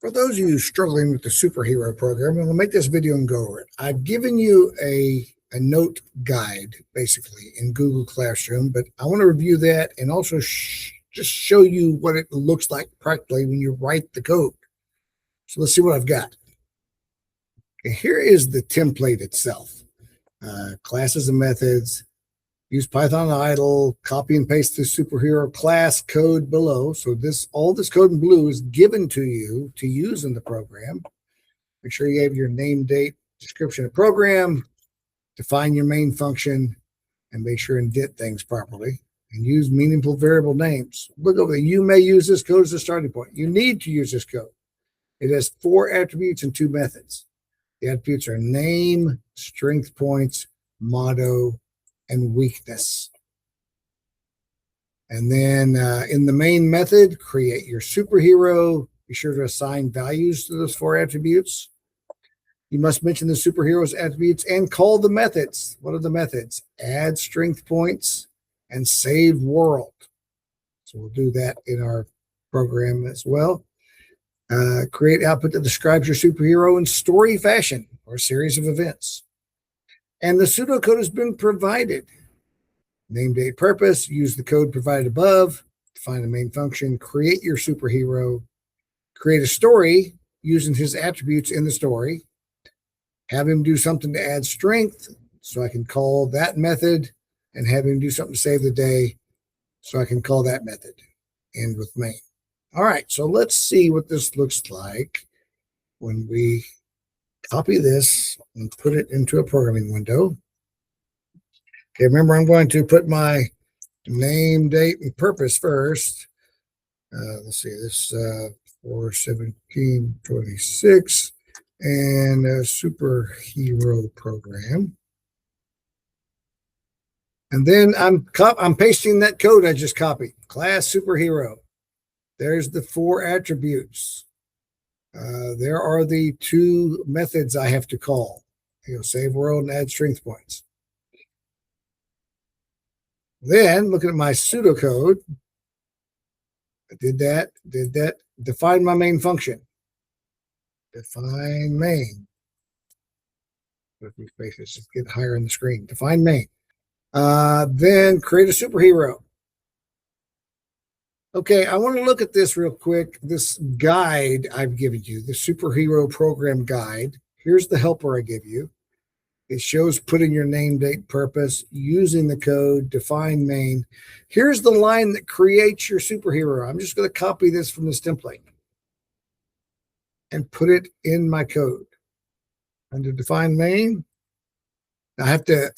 For those of you struggling with the superhero program, I'm going to make this video and go over it. I've given you a note guide, basically, in Google Classroom, but I want to review that and also just show you what it looks like practically when you write the code. So let's see what I've got. Okay, here is the template itself. Classes and methods. Use Python idle, copy and paste the superhero class code below. So all this code in blue is given to you to use in the program. Make sure you have your name, date, description of program, define your main function, and make sure and indent things properly. And use meaningful variable names. Look over there. You may use this code as a starting point. You need to use this code. It has 4 attributes and 2 methods. The attributes are name, strength points, motto, and weakness. And then in the main method, create your superhero. Be sure to assign values to those 4 attributes. You must mention the superhero's attributes and call the methods. What are the methods? Add strength points and save world. So we'll do that in our program as well. Create output that describes your superhero in story fashion or a series of events. And the pseudocode has been provided. Name, date, purpose. Use the code provided above. Define the main function. Create your superhero. Create a story using his attributes in the story. Have him do something to add strength, so I can call that method, and have him do something to save the day, so I can call that method. End with main. All right, so let's see what this looks like when we copy this and put it into a programming window. Okay, remember, I'm going to put my name, date, and purpose first. Let's see, this 4/17/26 and a superhero program. And then I'm pasting that code I just copied. Class superhero. There's the 4 attributes. There are the 2 methods I have to call. Save world and add strength points. Then looking at my pseudocode, I did that. Define my main function. Define main. Let me face this, just get higher on the screen. Define main. Then create a superhero. Okay, I want to look at this real quick. This guide I've given you, the superhero program guide. Here's the helper I give you. It shows putting your name, date, purpose, using the code, define main. Here's the line that creates your superhero. I'm just going to copy this from this template and put it in my code. Under define main, I have to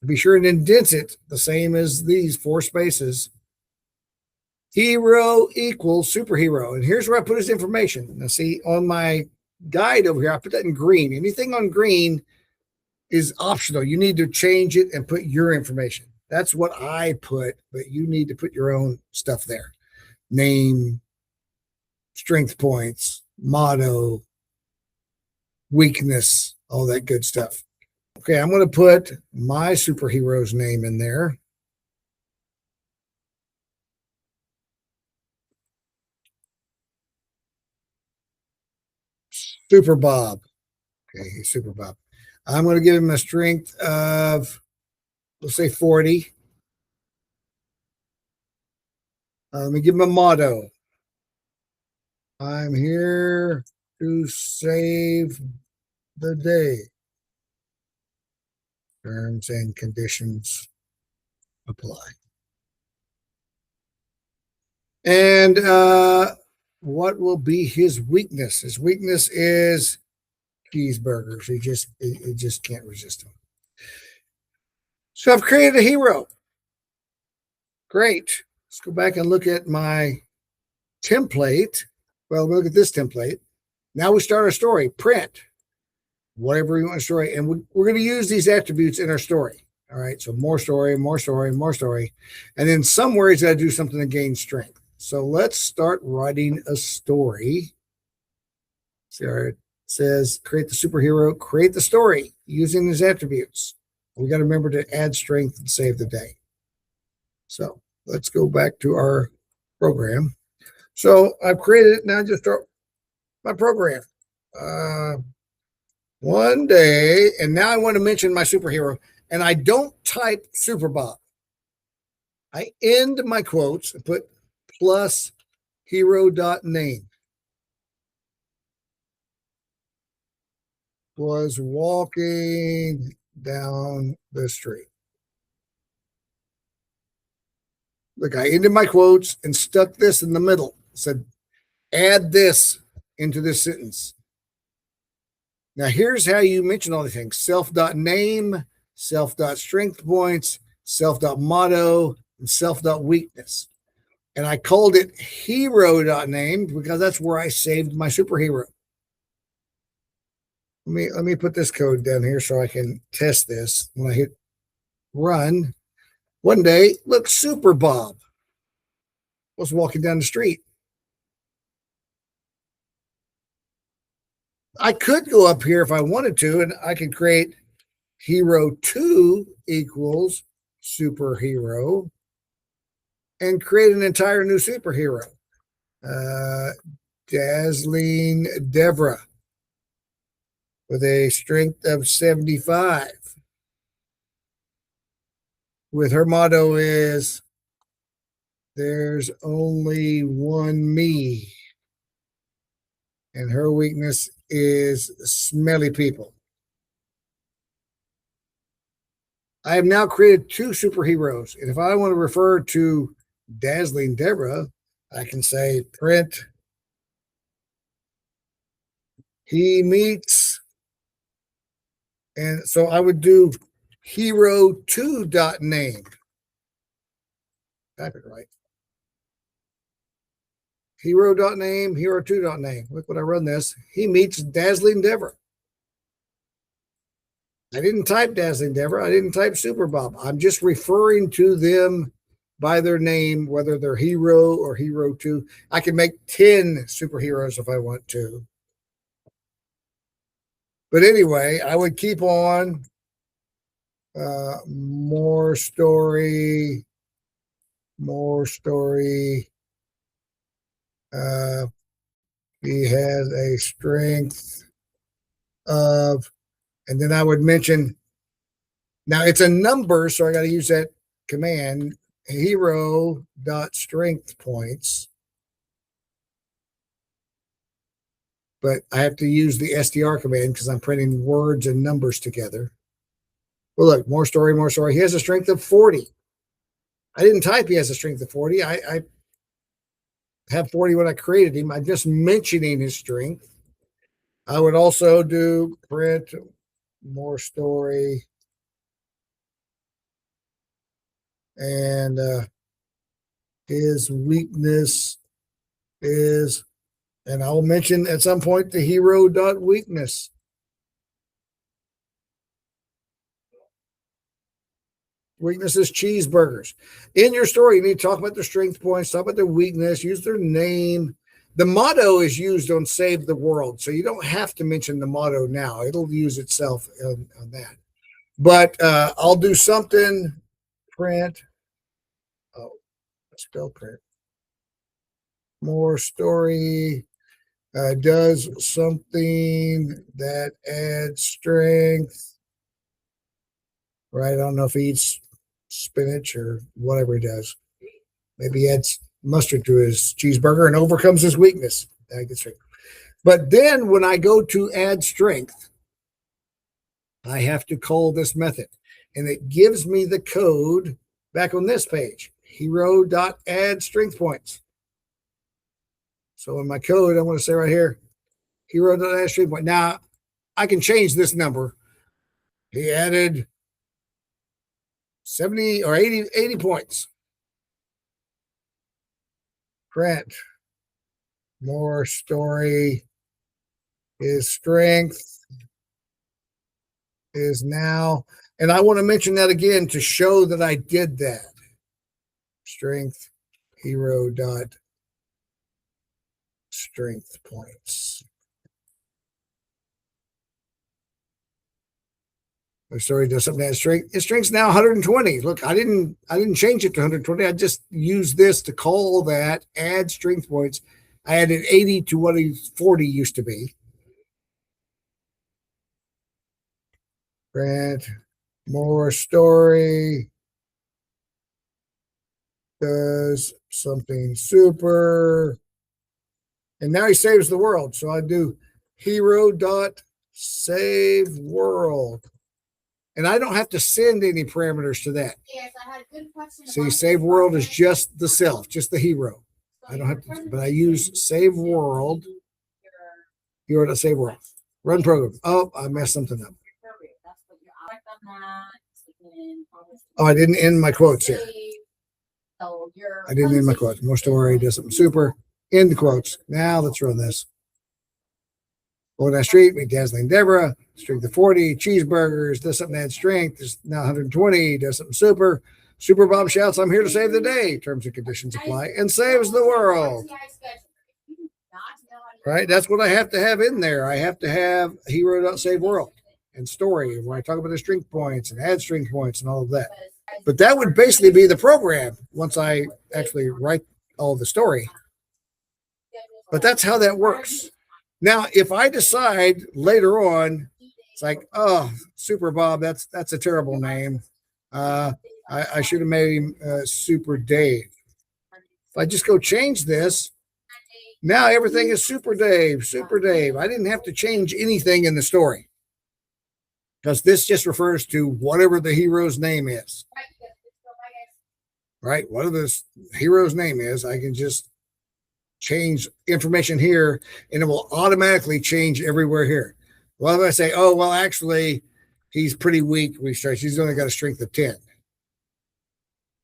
be sure and indent it the same as these 4 spaces. Hero equals superhero. And here's where I put his information. Now see, on my guide over here, I put that in green. Anything on green is optional. You need to change it and put your information. That's what I put, but you need to put your own stuff there. Name, strength points, motto, weakness, all that good stuff. Okay, I'm going to put my superhero's name in there. Super Bob. Okay, he's Super Bob. I'm going to give him a strength of, let's say 40. Let me give him a motto. I'm here to save the day. Terms and conditions apply. And what will be his weakness? His weakness is cheeseburgers. He just can't resist them. So I've created a hero. Great. Let's go back and look at my template. Well, look at this template. Now we start our story. Print whatever we want to story. And we're going to use these attributes in our story. All right. So more story, more story, more story. And then somewhere he's got to do something to gain strength. So let's start writing a story. So it says create the superhero, create the story using his attributes. We got to remember to add strength and save the day. So let's go back to our program. So I've created it. Now just start my program. One day, and now I want to mention my superhero, and I don't type Super Bob. I end my quotes and put plus hero.name. Was walking down the street. Look, I ended my quotes and stuck this in the middle. Said, add this into this sentence. Now, here's how you mention all these things. Self.name, self.strength points, self.motto, and self.weakness. And I called it hero.name because that's where I saved my superhero. Let me put this code down here so I can test this. When I hit run, one day, look, Super Bob was walking down the street. I could go up here if I wanted to, and I could create hero2 equals superhero and create an entire new superhero. Dazzling Deborah with a strength of 75. With her motto is, there's only one me. And her weakness is smelly people. I have now created two superheroes. And if I want to refer to Dazzling Deborah, I can say print he meets. And so I would do hero2.name. Type it right. Hero.name, hero2.name. Look when I run this. He meets Dazzling Deborah. I didn't type Dazzling Deborah. I didn't type Super Bob. I'm just referring to them by their name, whether they're hero or hero2. I can make 10 superheroes if I want to. But anyway, I would keep on. More story. He has a strength of, and then I would mention, now it's a number, so I got to use that command, hero.strength points. But I have to use the STR command because I'm printing words and numbers together. Well, look, more story. He has a strength of 40. I didn't type he has a strength of 40. I have 40 when I created him. I'm just mentioning his strength. I would also do print more story. And his weakness is, and I'll mention at some point the hero.weakness. Weakness is cheeseburgers. In your story, you need to talk about their strength points, talk about their weakness, use their name. The motto is used on Save the World, so you don't have to mention the motto now. It'll use itself on that. But I'll do something, print. Oh, spell print. More story. Does something that adds strength. Right? I don't know if he eats spinach or whatever he does. Maybe he adds mustard to his cheeseburger and overcomes his weakness. But then when I go to add strength, I have to call this method. And it gives me the code back on this page, hero.add strength points. So in my code, I want to say right here, hero.add strength point. Now, I can change this number. He added 70 or 80 points. Print more story. His strength is now, and I want to mention that again to show that I did that. Strength hero dot strength points. My story does something that strength. His strength's now 120. Look, I didn't change it to 120. I just used this to call that add strength points. I added 80 to what 40 used to be. Grant more story does something super. And now he saves the world. So I do hero.saveWorld. And I don't have to send any parameters to that. Yes, I had a good question. See, save world is just the self, just the hero. I don't have to, but I use save world. Hero.save world. Run program. Oh, I messed something up. Oh, I didn't end my quotes here. I didn't end my quotes. More story, does something super. End the quotes. Now let's run this. Go down street, meet Dazzling Deborah, strength of 40, cheeseburgers, does something to add strength, is now 120, does something super. Super Bob shouts, I'm here to save the day. Terms and conditions apply, and saves the world. Right? That's what I have to have in there. I have to have hero.saveworld and story where I talk about the strength points and add strength points and all of that. But that would basically be the program once I actually write all the story. But that's how that works. Now, if I decide later on, it's like, oh, Super Bob, that's a terrible name. I should have made him Super Dave. If I just go change this, now everything is Super Dave, Super Dave. I didn't have to change anything in the story because this just refers to whatever the hero's name is. Right? Whatever this hero's name is, I can just change information here and it will automatically change everywhere here. Well, if I say, oh, well, actually, he's pretty weak. He's only got a strength of 10.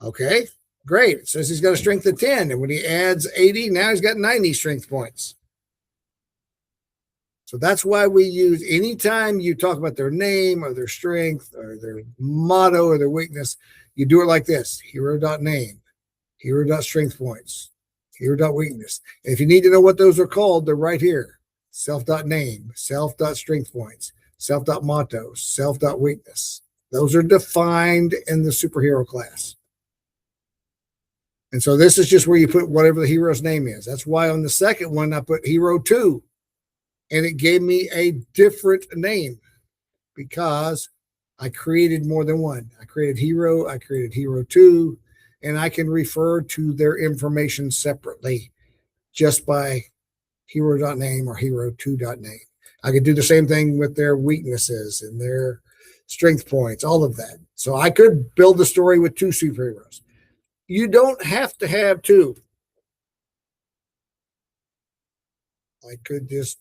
Okay, great. It says he's got a strength of 10. And when he adds 80, now he's got 90 strength points. So that's why we use, anytime you talk about their name or their strength or their motto or their weakness, you do it like this: hero.name, hero.strength points, hero.weakness. And if you need to know what those are called, they're right here. Self.name, self.strength points, self.motto, self.weakness. Those are defined in the superhero class. And so this is just where you put whatever the hero's name is. That's why on the second one, I put hero 2. And it gave me a different name because I created more than one. I created hero, I created hero 2, and I can refer to their information separately just by hero.name or hero2.name. I could do the same thing with their weaknesses and their strength points, all of that. So I could build the story with 2 superheroes. You don't have to have 2. I could just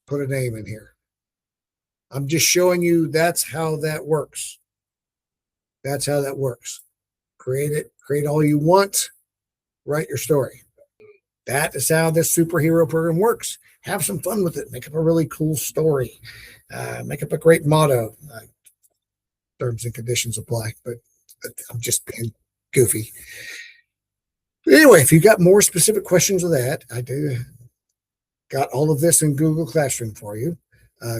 put a name in here. I'm just showing you that's how that works. That's how that works. Create it, create all you want, write your story. That is how this superhero program works. Have some fun with it. Make up a really cool story. Make up a great motto. Terms and conditions apply, but I'm just being goofy. Anyway, if you've got more specific questions of that, I do got all of this in Google Classroom for you.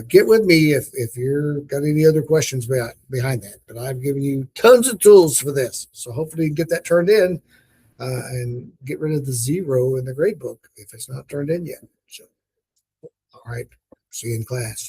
Get with me if you're got any other questions behind that. But I've given you tons of tools for this. So hopefully you can get that turned in and get rid of the 0 in the grade book if it's not turned in yet. So, all right. See you in class.